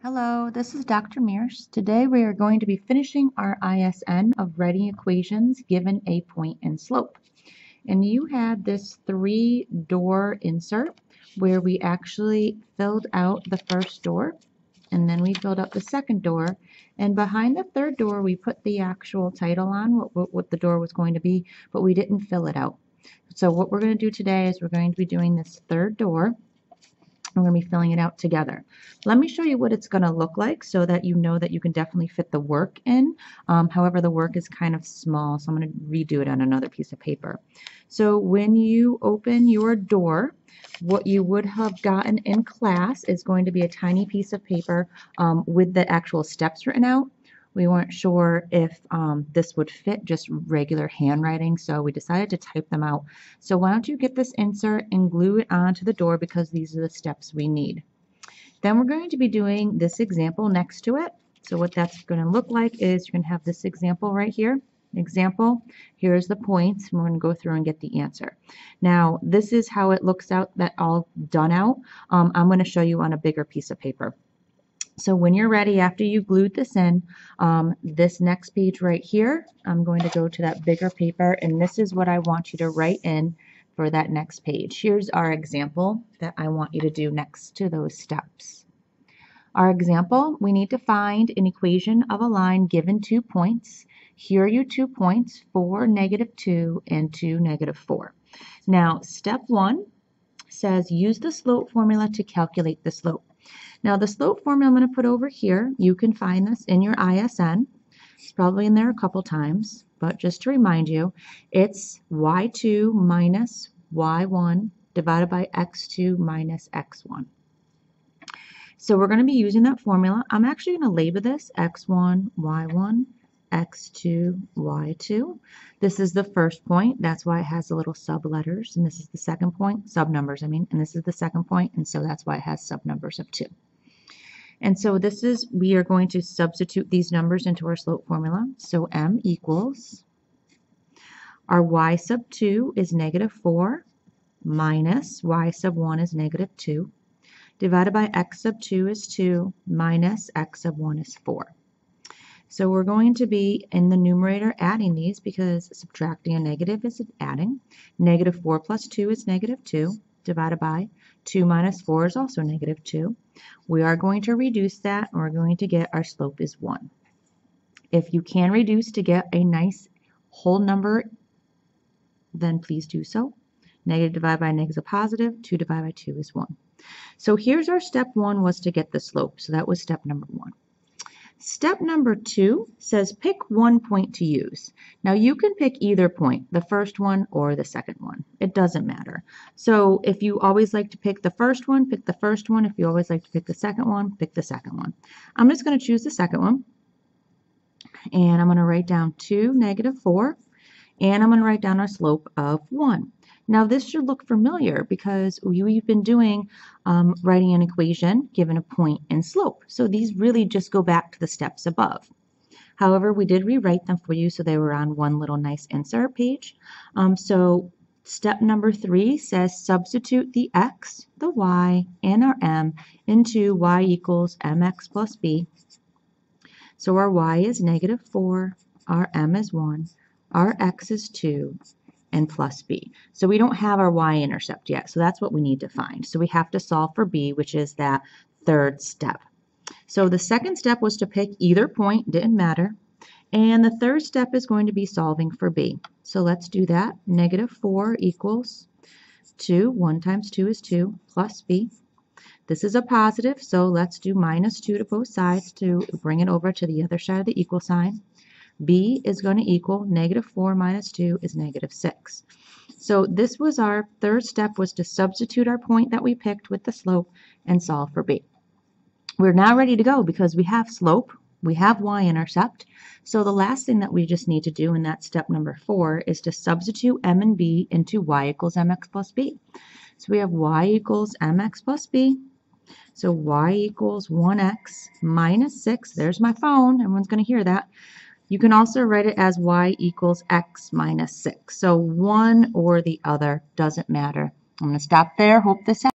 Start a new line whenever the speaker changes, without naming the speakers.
Hello, this is Dr. Mears. Today we are going to be finishing our ISN of writing equations given a point and slope. And you had this 3-door insert where we actually filled out the first door and then we filled out the second door, and behind the third door we put the actual title on what the door was going to be, but we didn't fill it out. So what we're going to do today is we're going to be doing this third door. We're going to be filling it out together. Let me show you what it's going to look like so that you know that you can definitely fit the work in. However, the work is kind of small, so I'm going to redo it on another piece of paper. So when you open your door, what you would have gotten in class is going to be a tiny piece of paper with the actual steps written out. We weren't sure if this would fit just regular handwriting, so we decided to type them out. So why don't you get this insert and glue it onto the door, because these are the steps we need. Then we're going to be doing this example next to it. So what that's going to look like is you're going to have this example right here. Example, here's the points, and we're going to go through and get the answer. Now, this is how it looks out, that all done out. I'm going to show you on a bigger piece of paper. So when you're ready, after you glued this in, this next page right here, I'm going to go to that bigger paper, and this is what I want you to write in for that next page. Here's our example that I want you to do next to those steps. Our example, we need to find an equation of a line given 2 points. Here are your 2 points, 4, -2, and 2, -4. Now, step 1 says use the slope formula to calculate the slope. Now the slope formula I'm going to put over here, you can find this in your ISN. It's probably in there a couple times, but just to remind you, it's y2 minus y1 divided by x2 minus x1. So we're going to be using that formula. I'm actually going to label this x1, y1, x2, y2. This is the first point. That's why it has the little sub letters. And this is the second point, sub numbers, I mean. And this is the second point, and so that's why it has sub numbers of 2. And so this is, we are going to substitute these numbers into our slope formula. So m equals, our y sub 2 is -4 minus y sub 1 is -2, divided by x sub 2 is 2 minus x sub 1 is 4. So we're going to be in the numerator adding these, because subtracting a negative is adding. -4 plus 2 is -2, divided by 2 minus 4 is also -2. We are going to reduce that, and we're going to get our slope is 1. If you can reduce to get a nice whole number, then please do so. Negative divided by negative is a positive. 2 divided by 2 is 1. So here's our step 1 was to get the slope. So that was step number 1. Step number 2 says pick one point to use. Now you can pick either point, the first one or the second one. It doesn't matter. So if you always like to pick the first one, pick the first one. If you always like to pick the second one, pick the second one. I'm just going to choose the second one. And I'm going to write down 2, -4. And I'm going to write down our slope of 1. Now this should look familiar because we've been doing writing an equation given a point and slope. So these really just go back to the steps above. However, we did rewrite them for you so they were on one little nice insert page. So step number 3 says substitute the x, the y, and our m into y equals mx plus b. So our y is -4, our m is 1, our x is 2, and plus b. So we don't have our y-intercept yet, so that's what we need to find. So we have to solve for b, which is that third step. So the second step was to pick either point, didn't matter. And the third step is going to be solving for b. So let's do that. -4 equals 2. 1 times 2 is 2, plus b. This is a positive, so let's do -2 to both sides to bring it over to the other side of the equal sign. b is going to equal -4 minus 2 is -6. So this was our third step, was to substitute our point that we picked with the slope and solve for b. We're now ready to go because we have slope, we have y-intercept. So the last thing that we just need to do in that step number 4 is to substitute m and b into y equals mx plus b. So we have y equals mx plus b. So y equals 1x minus 6. There's my phone. Everyone's going to hear that. You can also write it as y equals x minus 6. So one or the other, doesn't matter. I'm going to stop there. Hope this helps.